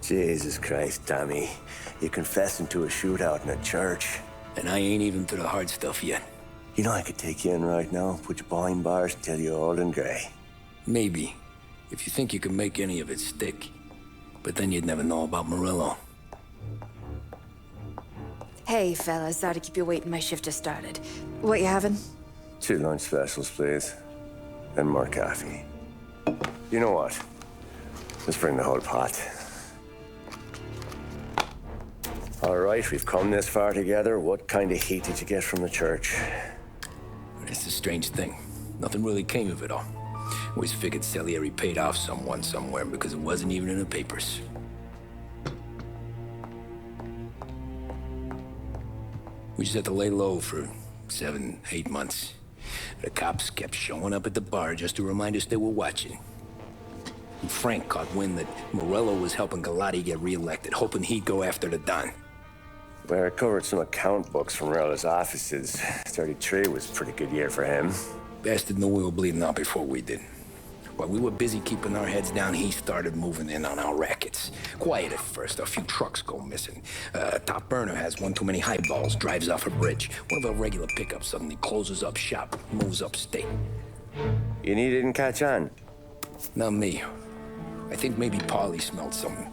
Jesus Christ, Tommy. You're confessing to a shootout in a church. And I ain't even to the hard stuff yet. You know I could take you in right now, put you behind bars until you're old and grey. Maybe, if you think you can make any of it stick. But then you'd never know about Morello. Hey, fellas, sorry to keep you waiting. My shift just started. What you having? 2 lunch specials, please. And more coffee. You know what? Let's bring the whole pot. All right, we've come this far together. What kind of heat did you get from the church? It's a strange thing. Nothing really came of it all. Always figured Salieri paid off someone somewhere because it wasn't even in the papers. We just had to lay low for 7, 8 months. The cops kept showing up at the bar just to remind us they were watching. And Frank caught wind that Morello was helping Galati get reelected, hoping he'd go after the Don. Well, I recovered some account books from Morello's offices. 33 was a pretty good year for him. Bastard knew we were bleeding out before we did. While we were busy keeping our heads down, he started moving in on our rackets. Quiet at first, a few trucks go missing. Top burner has one too many highballs, drives off a bridge. One of our regular pickups suddenly closes up shop, moves upstate. You didn't catch on? Not me. I think maybe Paulie smelled something.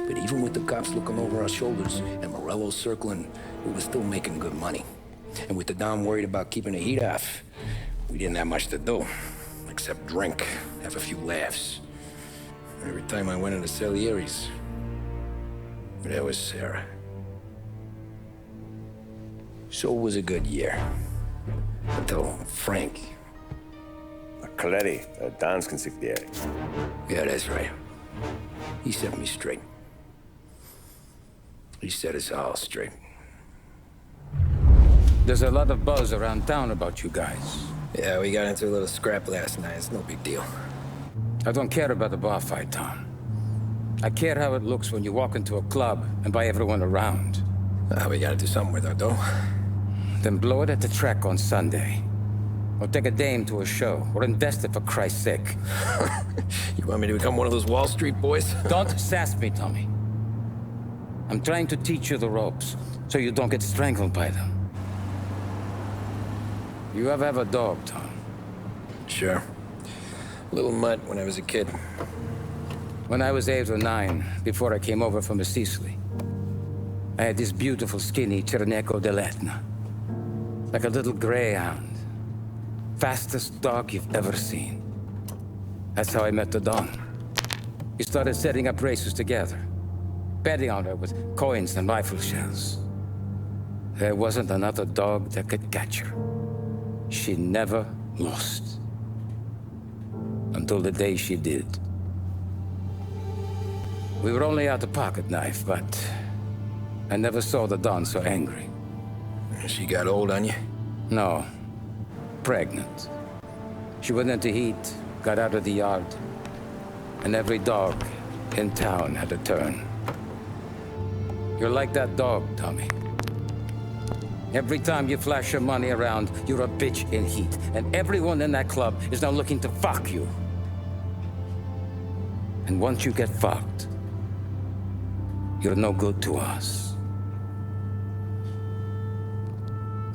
But even with the cops looking over our shoulders and Morello circling, we were still making good money. And with the Don worried about keeping the heat off, we didn't have much to do. Except drink, have a few laughs. Every time I went into Salieri's, there was Sarah. So it was a good year. Until Frank. Coletti, Don's consigliere. Yeah, that's right. He set me straight. He set us all straight. There's a lot of buzz around town about you guys. Yeah, we got into a little scrap last night. It's no big deal. I don't care about the bar fight, Tom. I care how it looks when you walk into a club and buy everyone around. We gotta do something with our dough. Then blow it at the track on Sunday. Or take a dame to a show. Or invest it, for Christ's sake. You want me to become one of those Wall Street boys? Don't sass me, Tommy. I'm trying to teach you the ropes, so you don't get strangled by them. You ever have a dog, Tom? Sure. Little mutt when I was a kid. When I was 8 or 9, before I came over from Sicily, I had this beautiful, skinny Cerneco dell'Etna. Like a little greyhound. Fastest dog you've ever seen. That's how I met the Don. We started setting up races together, betting on her with coins and rifle shells. There wasn't another dog that could catch her. She never lost. Until the day she did. We were only out a pocket knife, but I never saw the Don so angry. She got old on you? No. Pregnant. She went into heat, got out of the yard, and every dog in town had a turn. You're like that dog, Tommy. Every time you flash your money around, you're a bitch in heat. And everyone in that club is now looking to fuck you. And once you get fucked, you're no good to us.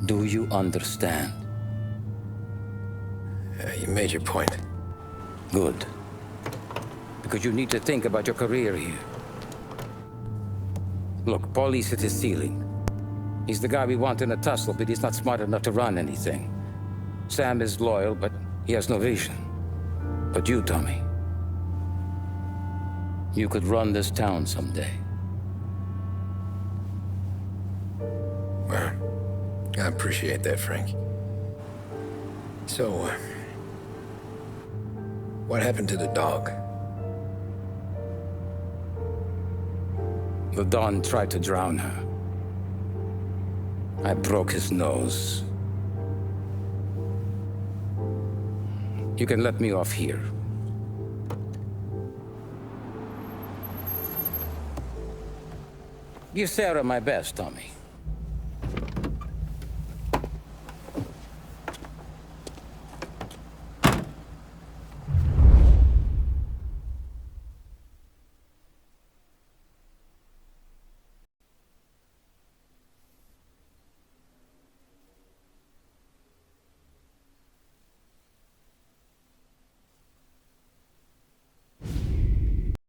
Do you understand? You made your point. Good. Because you need to think about your career here. Look, Paulie's at his ceiling. He's the guy we want in a tussle, but he's not smart enough to run anything. Sam is loyal, but he has no vision. But you, Tommy, you could run this town someday. Well, I appreciate that, Frank. So, what happened to the dog? The Don tried to drown her. I broke his nose. You can let me off here. Give Sarah my best, Tommy.